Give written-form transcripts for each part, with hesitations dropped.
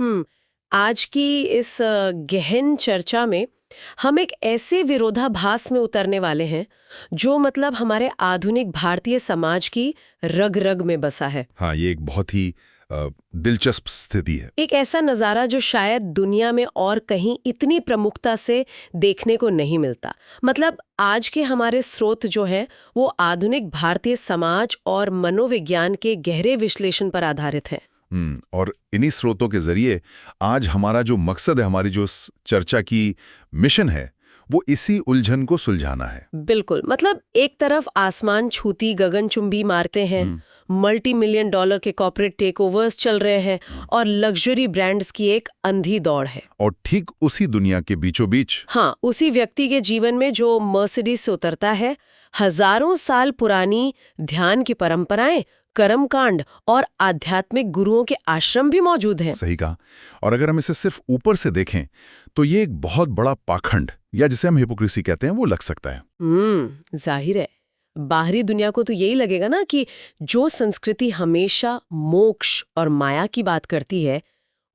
हम्म आज की इस गहन चर्चा में हम एक ऐसे विरोधाभास में उतरने वाले हैं जो मतलब हमारे आधुनिक भारतीय समाज की रग रग में बसा है। हाँ, ये एक बहुत ही दिलचस्प स्थिति है। एक ऐसा नज़ारा जो शायद दुनिया में और कहीं इतनी प्रमुखता से देखने को नहीं मिलता। मतलब आज के हमारे स्रोत जो हैं वो आधुनिक भारतीय समाज और मनोविज्ञान के गहरे विश्लेषण पर आधारित हैं। और इन्हीं स्रोतों के जरिए आज हमारा जो मकसद है, हमारी जो इस चर्चा की मिशन है, वो इसी उलझन को सुलझाना है। बिल्कुल, मतलब एक तरफ आसमान छूती गगनचुंबी मारते हैं, मल्टी मिलियन डॉलर के कॉर्पोरेट टेकओवर्स चल रहे हैं और लग्जरी ब्रांड्स की एक अंधी दौड़ है। और ठीक उसी दुनिया के बीचों बीच हाँ, उसी व्यक्ति के जीवन में जो मर्सिडीज से उतरता है, हजारों साल पुरानी ध्यान की परंपराएं, कर्मकांड और आध्यात्मिक गुरुओं के आश्रम भी मौजूद हैं। सही कहा। और अगर हम इसे सिर्फ ऊपर से देखें तो ये एक बहुत बड़ा पाखंड या जिसे हम हिपोक्रेसी कहते हैं वो लग सकता है। जाहिर है, बाहरी दुनिया को तो यही लगेगा ना कि जो संस्कृति हमेशा मोक्ष और माया की बात करती है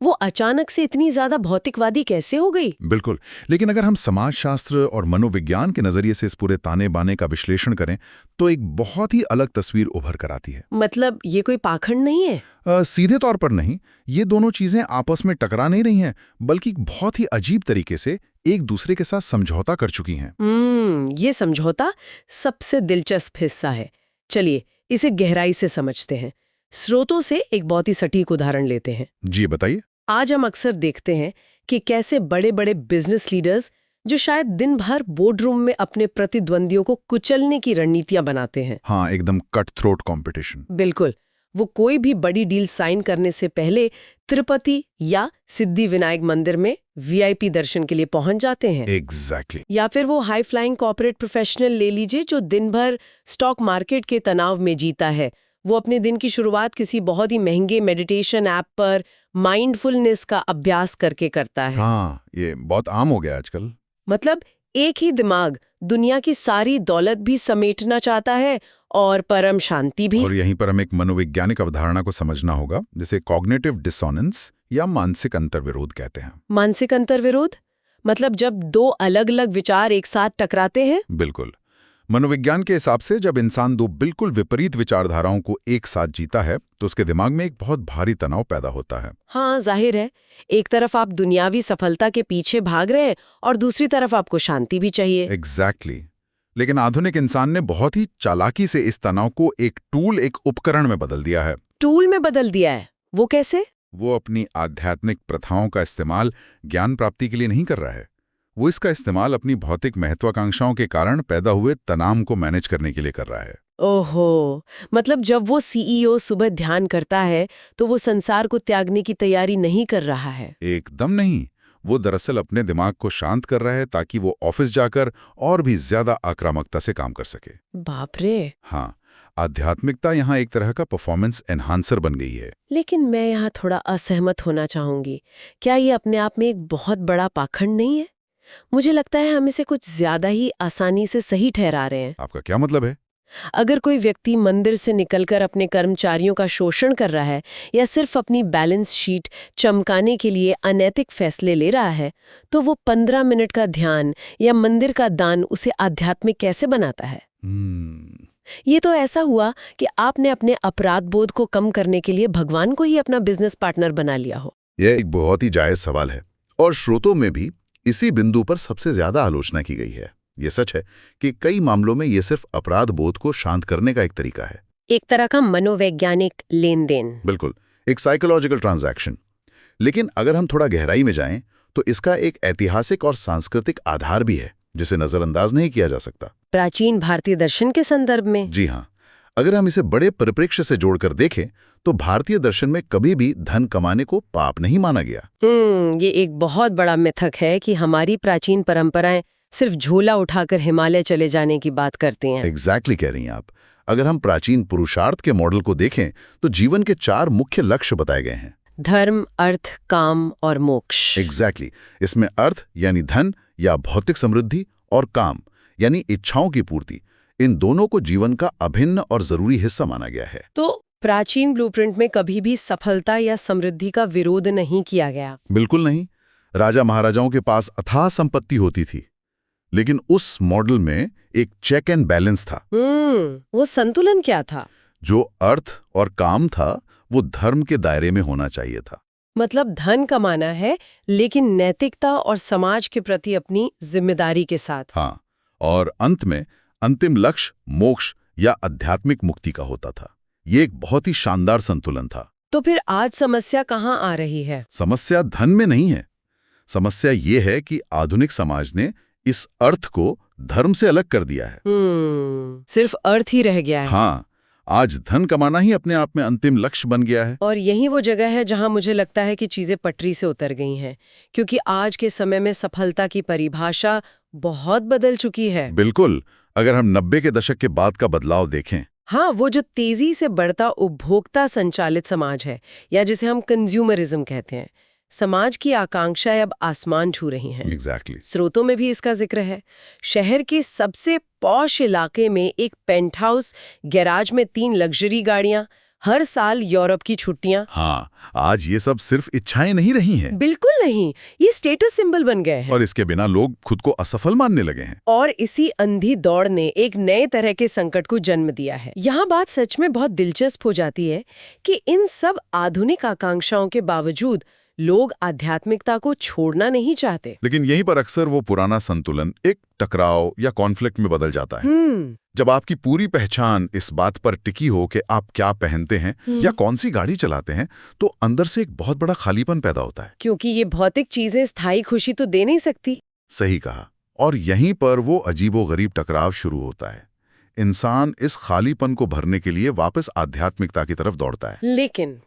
वो अचानक से इतनी ज्यादा भौतिकवादी कैसे हो गई। बिल्कुल। लेकिन अगर हम समाजशास्त्र और मनोविज्ञान के नजरिए से इस पूरे ताने बाने का विश्लेषण करें तो एक बहुत ही अलग तस्वीर उभर कर आती है। मतलब ये कोई पाखंड नहीं है? सीधे तौर पर नहीं, ये दोनों चीजें आपस में टकरा नहीं रही हैं, बल्कि बहुत ही अजीब तरीके से एक दूसरे के साथ समझौता कर चुकी हैं। ये समझौता सबसे दिलचस्प हिस्सा है। चलिए इसे गहराई से समझते हैं। स्रोतों से एक बहुत ही सटीक उदाहरण लेते हैं। जी बताइए। आज हम अक्सर देखते हैं कि कैसे बड़े बड़े बिजनेस लीडर्स जो शायद दिन भर बोर्डरूम में अपने प्रतिद्वंदियों को कुचलने की रणनीतियां बनाते हैं। हाँ, एकदम कट थ्रोट कंपटीशन। बिल्कुल, वो कोई भी बड़ी डील साइन करने से पहले तिरुपति या सिद्धि विनायक मंदिर में वीआईपी दर्शन के लिए पहुंच जाते हैं। एग्जैक्टली। या फिर वो हाई फ्लाइंग कॉर्पोरेट प्रोफेशनल ले लीजिए जो दिन भर स्टॉक मार्केट के तनाव में जीता है। वो अपने दिन की शुरुआत किसी बहुत ही महंगे मेडिटेशन ऐप पर माइंडफुलनेस का अभ्यास करके करता है। हाँ, ये बहुत आम हो गया आजकल। मतलब एक ही दिमाग दुनिया की सारी दौलत भी समेटना चाहता है और परम शांति भी। और यहीं पर हमें एक मनोवैज्ञानिक अवधारणा को समझना होगा, जिसे कॉग्निटिव डिसोनेंस या मानसिक अंतर्विरोध कहते हैं। मानसिक अंतर्विरोध मतलब जब दो अलग अलग विचार एक साथ टकराते हैं। बिल्कुल। मनोविज्ञान के हिसाब से जब इंसान दो बिल्कुल विपरीत विचारधाराओं को एक साथ जीता है तो उसके दिमाग में एक बहुत भारी तनाव पैदा होता है। हाँ, जाहिर है, एक तरफ आप दुनियावी सफलता के पीछे भाग रहे हैं और दूसरी तरफ आपको शांति भी चाहिए। एग्जैक्टली। लेकिन आधुनिक इंसान ने बहुत ही चालाकी से इस तनाव को एक टूल, एक उपकरण में बदल दिया है। टूल में बदल दिया है? वो कैसे? वो अपनी आध्यात्मिक प्रथाओं का इस्तेमाल ज्ञान प्राप्ति के लिए नहीं कर रहा है, वो इसका इस्तेमाल अपनी भौतिक महत्वाकांक्षाओं के कारण पैदा हुए तनाव को मैनेज करने के लिए कर रहा है। ओहो, मतलब जब वो सीईओ सुबह ध्यान करता है तो वो संसार को त्यागने की तैयारी नहीं कर रहा है। एकदम नहीं। वो दरअसल अपने दिमाग को शांत कर रहा है ताकि वो ऑफिस जाकर और भी ज्यादा आक्रामकता से काम कर सके। बाप रे। हाँ, आध्यात्मिकता यहाँ एक तरह का परफॉर्मेंस एनहांसर बन गई है। लेकिन मैं यहाँ थोड़ा असहमत होना चाहूंगी। क्या ये अपने आप में एक बहुत बड़ा पाखंड नहीं है? मुझे लगता है हम इसे कुछ ज्यादा ही आसानी से सही ठहरा रहे हैं। आपका क्या मतलब है? अगर कोई व्यक्ति मंदिर से निकलकर अपने कर्मचारियों का शोषण कर रहा है या सिर्फ अपनी बैलेंस शीट चमकाने के लिए अनैतिक फैसले ले रहा है, तो वो 15 मिनट का ध्यान या मंदिर का दान उसे आध्यात्मिक कैसे बनाता है? ये तो ऐसा हुआ कि आपने अपने अपराध बोध को कम करने के लिए भगवान को ही अपना बिजनेस पार्टनर बना लिया हो। यह एक बहुत ही जायज सवाल है और स्रोतों में भी इसी बिंदु पर सबसे ज्यादा आलोचना की गई है। ये सच है कि कई मामलों में ये सिर्फ अपराध बोध को शांत करने का एक तरीका है, एक तरह का मनोवैज्ञानिक लेन देन। बिल्कुल, एक साइकोलॉजिकल ट्रांजैक्शन। लेकिन अगर हम थोड़ा गहराई में जाएं तो इसका एक ऐतिहासिक और सांस्कृतिक आधार भी है जिसे नजरअंदाज नहीं किया जा सकता। प्राचीन भारतीय दर्शन के संदर्भ में? जी हाँ, अगर हम इसे बड़े परिप्रेक्ष्य से जोड़कर देखें तो भारतीय दर्शन में कभी भी धन कमाने को पाप नहीं माना गया। ये एक बहुत बड़ा मिथक है कि हमारी प्राचीन परंपराएं सिर्फ झोला उठाकर हिमालय चले जाने की बात करती हैं। एग्जैक्टली कह रही हैं आप। अगर हम प्राचीन पुरुषार्थ के मॉडल को देखें तो जीवन के 4 मुख्य लक्ष्य बताए गए हैं: धर्म, अर्थ, काम और मोक्ष। एग्जैक्टली। इसमें अर्थ यानी धन या भौतिक समृद्धि और काम यानी इच्छाओं की पूर्ति, इन दोनों को जीवन का अभिन्न और जरूरी हिस्सा माना गया है। तो प्राचीन ब्लूप्रिंट में कभी भी सफलता या समृद्धि का विरोध नहीं किया गया। बिल्कुल नहीं। राजा महाराजाओं के पास अथाह संपत्ति होती थी, लेकिन उस मॉडल में एक चेक एंड बैलेंस था। वो संतुलन क्या था? जो अर्थ और काम था वो धर्म के दायरे में होना चाहिए था। मतलब धन कमाना है, लेकिन नैतिकता और समाज के प्रति अपनी जिम्मेदारी के साथ। हाँ, और अंत में अंतिम लक्ष्य मोक्ष या आध्यात्मिक मुक्ति का होता था। ये एक बहुत ही शानदार संतुलन था। तो फिर आज समस्या कहाँ आ रही है? समस्या धन में नहीं है। समस्या ये है कि आधुनिक समाज ने इस अर्थ को धर्म से अलग कर दिया है। सिर्फ अर्थ ही रह गया है। हाँ, आज धन कमाना ही अपने आप में अंतिम लक्ष्य बन गया है। और यही वो जगह है जहां मुझे लगता है कि चीजें पटरी से उतर गई हैं, क्योंकि आज के समय में सफलता की परिभाषा बहुत बदल चुकी है। बिल्कुल। अगर हम 90 के दशक के बाद का बदलाव देखें, हाँ, वो जो तेजी से बढ़ता उपभोक्ता संचालित समाज है, या जिसे हम कंज्यूमरिज्म कहते हैं, समाज की आकांक्षाएं अब आसमान छू रही हैं। एग्जैक्टली। स्रोतों में भी इसका जिक्र है। शहर के सबसे पॉश इलाके में एक पेंटहाउस, गैराज में 3 लग्जरी गाड़ियां, हर साल यूरोप की छुट्टियां। हाँ, आज ये सब सिर्फ इच्छाएं नहीं रही हैं। बिल्कुल नहीं, ये स्टेटस सिंबल बन गए हैं। और इसके बिना लोग खुद को असफल मानने लगे हैं। और इसी अंधी दौड़ ने एक नए तरह के संकट को जन्म दिया है। यहाँ बात सच में बहुत दिलचस्प हो जाती है कि इन सब आधुनिक आकांक्षाओं के बावजूद लोग आध्यात्मिकता को छोड़ना नहीं चाहते। लेकिन यहीं पर अक्सर वो पुराना संतुलन एक टकराव या कॉन्फ्लिक्ट में बदल जाता है। जब आपकी पूरी पहचान इस बात पर टिकी हो कि आप क्या पहनते हैं या कौन सी गाड़ी चलाते हैं, तो अंदर से एक बहुत बड़ा खालीपन पैदा होता है। क्योंकि ये भौतिक चीजें स्थायी खुशी तो दे नहीं सकती। सही कहा। और यहीं पर वो अजीबोगरीब टकराव शुरू होता है। इंसान इस खालीपन को भरने के लिए वापस आध्यात्मिकता की तरफ दौड़ता है।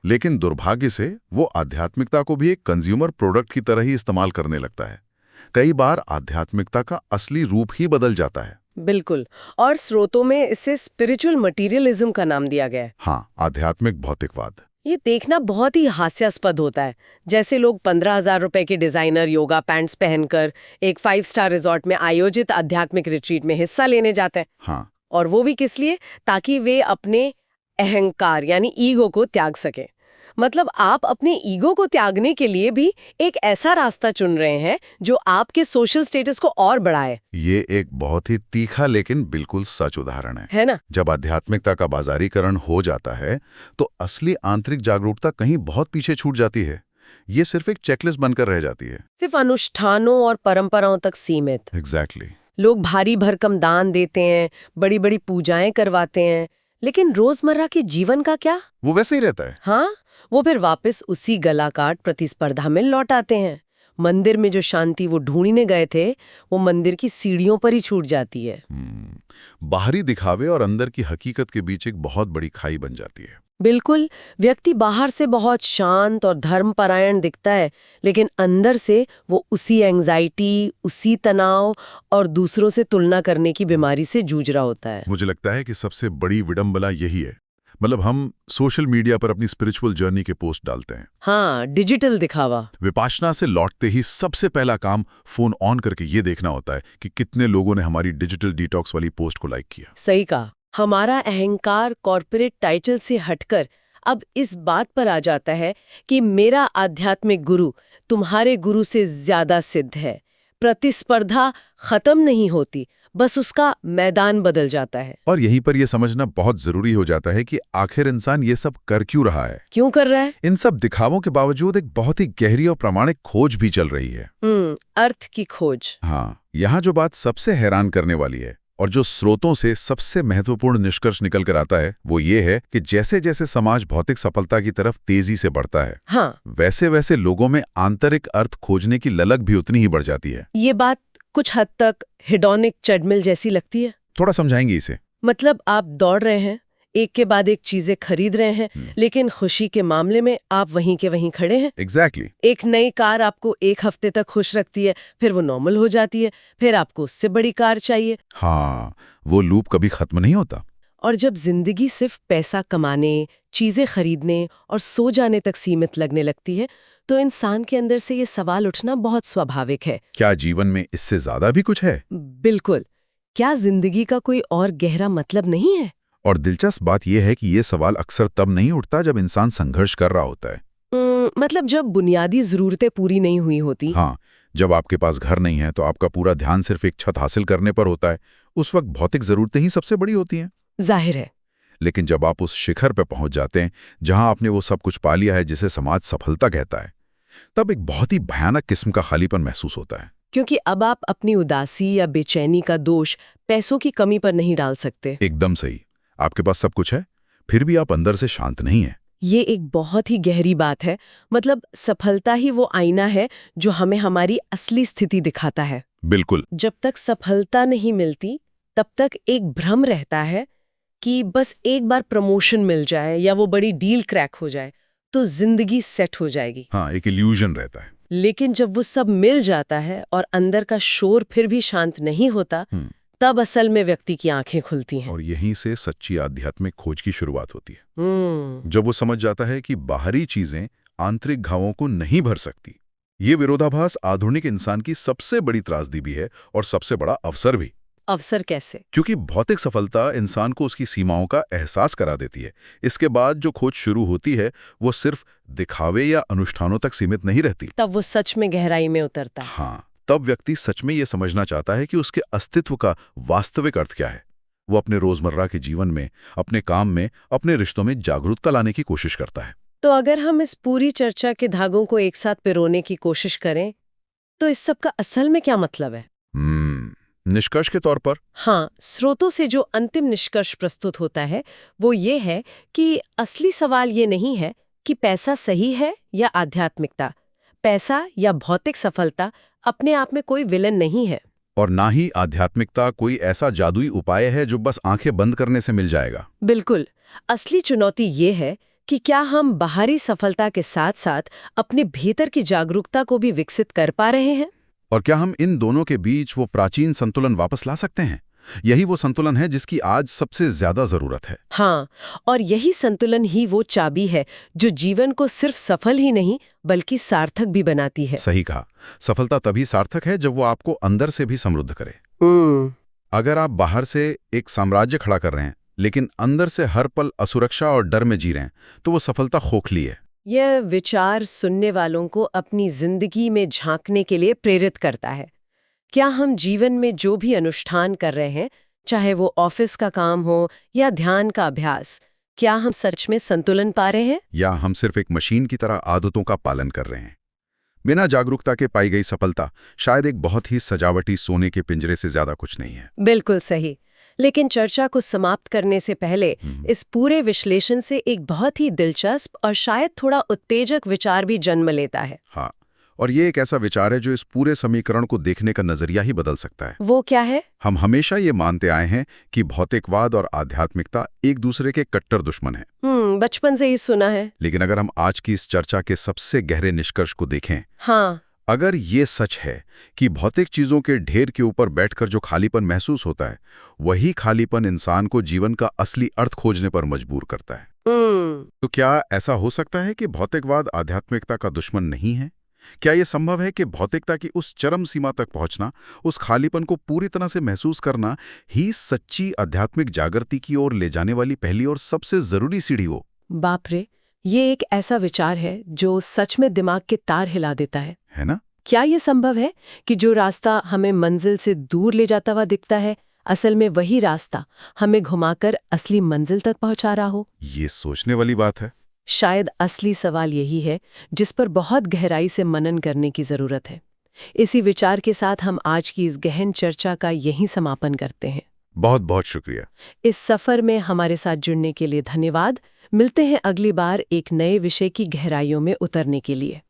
लेकिन दुर्भाग्य से वो आध्यात्मिकता को भी एक कंज्यूमर प्रोडक्ट की तरह ही इस्तेमाल करने लगता है। कई बार आध्यात्मिकता का असली रूप ही बदल जाता है। बिल्कुल। और स्रोतों में इसे स्पिरिचुअल मटीरियलिज्म का नाम दिया गया है। हाँ, आध्यात्मिक भौतिकवाद। ये देखना बहुत ही हास्यास्पद होता है। जैसे लोग 15,000 रुपए के डिजाइनर योगा पैंट्स पहनकर एक 5 स्टार रिजॉर्ट में आयोजित आध्यात्मिक रिट्रीट में हिस्सा लेने जाते हैं। हाँ। और वो भी किस लिए? ताकि वे अपने अहंकार यानी ईगो को त्याग सके। मतलब आप अपने ईगो को त्यागने के लिए भी एक ऐसा रास्ता चुन रहे हैं जो आपके सोशल स्टेटस को और बढ़ाए। ये एक बहुत ही तीखा लेकिन बिल्कुल सच उदाहरण है ना? जब आध्यात्मिकता का बाजारीकरण हो जाता है तो असली आंतरिक जागरूकता कहीं बहुत पीछे छूट जाती है। ये सिर्फ एक चेकलिस्ट बनकर रह जाती है, सिर्फ अनुष्ठानों और परंपराओं तक सीमित। एग्जैक्टली। लोग भारी भरकम दान देते हैं, बड़ी बड़ी पूजाएं करवाते हैं, लेकिन रोजमर्रा के जीवन का क्या? वो वैसे ही रहता है। हाँ, वो फिर वापस उसी गलाकाट प्रतिस्पर्धा में लौट आते हैं। मंदिर में जो शांति वो ढूंढने गए थे, वो मंदिर की सीढ़ियों पर ही छूट जाती है। बाहरी दिखावे और अंदर की हकीकत के बीच एक बहुत बड़ी खाई बन जाती है। बिल्कुल। व्यक्ति बाहर से बहुत शांत और धर्मपरायण दिखता है, लेकिन अंदर से वो उसी एंजाइटी, उसी तनाव और दूसरों से तुलना करने की बीमारी से जूझ रहा होता है। मुझे लगता है कि सबसे बड़ी विडंबना यही है। मतलब हम सोशल मीडिया पर अपनी स्पिरिचुअल जर्नी के पोस्ट डालते हैं। हाँ, डिजिटल दिखावा। विपाशना से लौटते ही सबसे पहला काम फोन ऑन करके ये देखना होता है कि कितने लोगों ने हमारी डिजिटल डिटॉक्स वाली पोस्ट को लाइक किया। सही कहा। हमारा अहंकार कॉर्पोरेट टाइटल से हटकर अब इस बात पर आ जाता है कि मेरा आध्यात्मिक गुरु तुम्हारे गुरु से ज्यादा सिद्ध है। प्रतिस्पर्धा खत्म नहीं होती, बस उसका मैदान बदल जाता है। और यहीं पर यह समझना बहुत जरूरी हो जाता है कि आखिर इंसान ये सब कर क्यों रहा है, क्यों कर रहा है। इन सब दिखावों के बावजूद एक बहुत ही गहरी और प्रामाणिक खोज भी चल रही है। अर्थ की खोज। हाँ, यहाँ जो बात सबसे हैरान करने वाली है और जो स्रोतों से सबसे महत्वपूर्ण निष्कर्ष निकल कर आता है, वो ये है कि जैसे जैसे समाज भौतिक सफलता की तरफ तेजी से बढ़ता है, हाँ, वैसे वैसे लोगों में आंतरिक अर्थ खोजने की ललक भी उतनी ही बढ़ जाती है। ये बात कुछ हद तक हेडोनिक ट्रेडमिल जैसी लगती है। थोड़ा समझाएंगे इसे। मतलब आप दौड़ रहे हैं, एक के बाद एक चीजें खरीद रहे हैं, लेकिन खुशी के मामले में आप वहीं के वहीं खड़े हैं। एग्जैक्टली। एक नई कार आपको एक हफ्ते तक खुश रखती है, फिर वो नॉर्मल हो जाती है, फिर आपको उससे बड़ी कार चाहिए। हाँ, वो लूप कभी खत्म नहीं होता। और जब जिंदगी सिर्फ पैसा कमाने, चीजें खरीदने और सो जाने तक सीमित लगने लगती है, तो इंसान के अंदर से ये सवाल उठना बहुत स्वाभाविक है, क्या जीवन में इससे ज्यादा भी कुछ है? बिल्कुल। क्या जिंदगी का कोई और गहरा मतलब नहीं है? और दिलचस्प बात यह है कि ये सवाल अक्सर तब नहीं उठता जब इंसान संघर्ष कर रहा होता है। मतलब जब बुनियादी जरूरतें पूरी नहीं हुई होती। हाँ, जब आपके पास घर नहीं है तो आपका पूरा ध्यान सिर्फ एक छत हासिल करने पर होता है, उस वक्त भौतिक जरूरतें ही सबसे बड़ी होती हैं। जाहिर है। लेकिन जब आप उस शिखर पर पहुंच जाते हैं जहां आपने वो सब कुछ पा लिया है जिसे समाज सफलता कहता है, तब एक बहुत ही भयानक किस्म का खालीपन महसूस होता है। क्योंकि अब आप अपनी उदासी या बेचैनी का दोष पैसों की कमी पर नहीं डाल सकते। एकदम सही। आपके पास सब कुछ है, फिर भी आप अंदर से शांत नहीं हैं। ये एक बहुत ही गहरी बात है। मतलब सफलता ही वो आईना है जो हमें हमारी असली स्थिति दिखाता है। बिल्कुल। जब तक सफलता नहीं मिलती तब तक एक भ्रम रहता है कि बस एक बार प्रमोशन मिल जाए या वो बड़ी डील क्रैक हो जाए तो जिंदगी सेट हो जाएगी। हाँ, एक इल्यूजन रहता है। लेकिन जब वो सब मिल जाता है और अंदर का शोर फिर भी शांत नहीं होता, तब असल में व्यक्ति की आंखें खुलती हैं। और यहीं से सच्ची आध्यात्मिक खोज की शुरुआत होती है। जब वो समझ जाता है कि बाहरी चीजें आंतरिक घावों को नहीं भर सकती। ये विरोधाभास आधुनिक इंसान की सबसे बड़ी त्रासदी भी है और सबसे बड़ा अवसर भी। अवसर कैसे? क्योंकि भौतिक सफलता इंसान को उसकी सीमाओं का एहसास करा देती है। इसके बाद जो खोज शुरू होती है वो सिर्फ दिखावे या अनुष्ठानों तक सीमित नहीं रहती। तब वो सच में गहराई में उतरता है। हाँ, तब व्यक्ति सच में ये समझना चाहता है कि उसके अस्तित्व का वास्तविक अर्थ क्या है। वो अपने रोजमर्रा के जीवन में, अपने काम में, अपने रिश्तों में जागरूकता लाने की कोशिश करता है। तो अगर हम इस पूरी चर्चा के धागों को एक साथ पिरोने की कोशिश करें तो इस सब का असल में क्या मतलब है? निष्कर्ष के तौर पर हाँ, स्रोतों से जो अंतिम निष्कर्ष प्रस्तुत होता है वो ये है कि असली सवाल ये नहीं है कि पैसा सही है या आध्यात्मिकता। पैसा या भौतिक सफलता अपने आप में कोई विलन नहीं है, और ना ही आध्यात्मिकता कोई ऐसा जादुई उपाय है जो बस आंखें बंद करने से मिल जाएगा। बिल्कुल। असली चुनौती ये है कि क्या हम बाहरी सफलता के साथ साथ अपने भीतर की जागरूकता को भी विकसित कर पा रहे हैं, और क्या हम इन दोनों के बीच वो प्राचीन संतुलन वापस ला सकते हैं। यही वो संतुलन है जिसकी आज सबसे ज्यादा जरूरत है। हाँ, और यही संतुलन ही वो चाबी है जो जीवन को सिर्फ सफल ही नहीं बल्कि सार्थक भी बनाती है। सही कहा। सफलता तभी सार्थक है जब वो आपको अंदर से भी समृद्ध करे। अगर आप बाहर से एक साम्राज्य खड़ा कर रहे हैं लेकिन अंदर से हर पल असुरक्षा और डर में जी रहे हैं तो वो सफलता खोखली है। यह विचार सुनने वालों को अपनी जिंदगी में झांकने के लिए प्रेरित करता है। क्या हम जीवन में जो भी अनुष्ठान कर रहे हैं, चाहे वो ऑफिस का काम हो या ध्यान का अभ्यास, क्या हम सच में संतुलन पा रहे हैं या हम सिर्फ एक मशीन की तरह आदतों का पालन कर रहे हैं? बिना जागरूकता के पाई गई सफलता शायद एक बहुत ही सजावटी सोने के पिंजरे से ज्यादा कुछ नहीं है। बिल्कुल सही। लेकिन चर्चा को समाप्त करने से पहले इस पूरे विश्लेषण से एक बहुत ही दिलचस्प और शायद थोड़ा उत्तेजक विचार भी जन्म लेता है। हाँ, और ये एक ऐसा विचार है जो इस पूरे समीकरण को देखने का नजरिया ही बदल सकता है। वो क्या है? हम हमेशा ये मानते आए हैं कि भौतिकवाद और आध्यात्मिकता एक दूसरे के कट्टर दुश्मन हैं। बचपन से ही सुना है। लेकिन अगर हम आज की इस चर्चा के सबसे गहरे निष्कर्ष को देखें, हाँ, अगर ये सच है कि भौतिक चीजों के ढेर के ऊपर बैठकर जो खालीपन महसूस होता है, वही खालीपन इंसान को जीवन का असली अर्थ खोजने पर मजबूर करता है, तो क्या ऐसा हो सकता है कि भौतिकवाद आध्यात्मिकता का दुश्मन नहीं है? क्या यह संभव है कि भौतिकता की उस चरम सीमा तक पहुंचना, उस खालीपन को पूरी तरह से महसूस करना ही सच्ची आध्यात्मिक जागृति की ओर ले जाने वाली पहली और सबसे जरूरी सीढ़ी हो? बाप रे, ये एक ऐसा विचार है जो सच में दिमाग के तार हिला देता है ना? क्या ये संभव है कि जो रास्ता हमें मंजिल से दूर ले जाता हुआ दिखता है, असल में वही रास्ता हमें घुमाकर असली मंजिल तक पहुंचा रहा हो? ये सोचने वाली बात है। शायद असली सवाल यही है जिस पर बहुत गहराई से मनन करने की जरूरत है। इसी विचार के साथ हम आज की इस गहन चर्चा का यहीं समापन करते हैं। बहुत बहुत शुक्रिया। इस सफर में हमारे साथ जुड़ने के लिए धन्यवाद। मिलते हैं अगली बार एक नए विषय की गहराइयों में उतरने के लिए।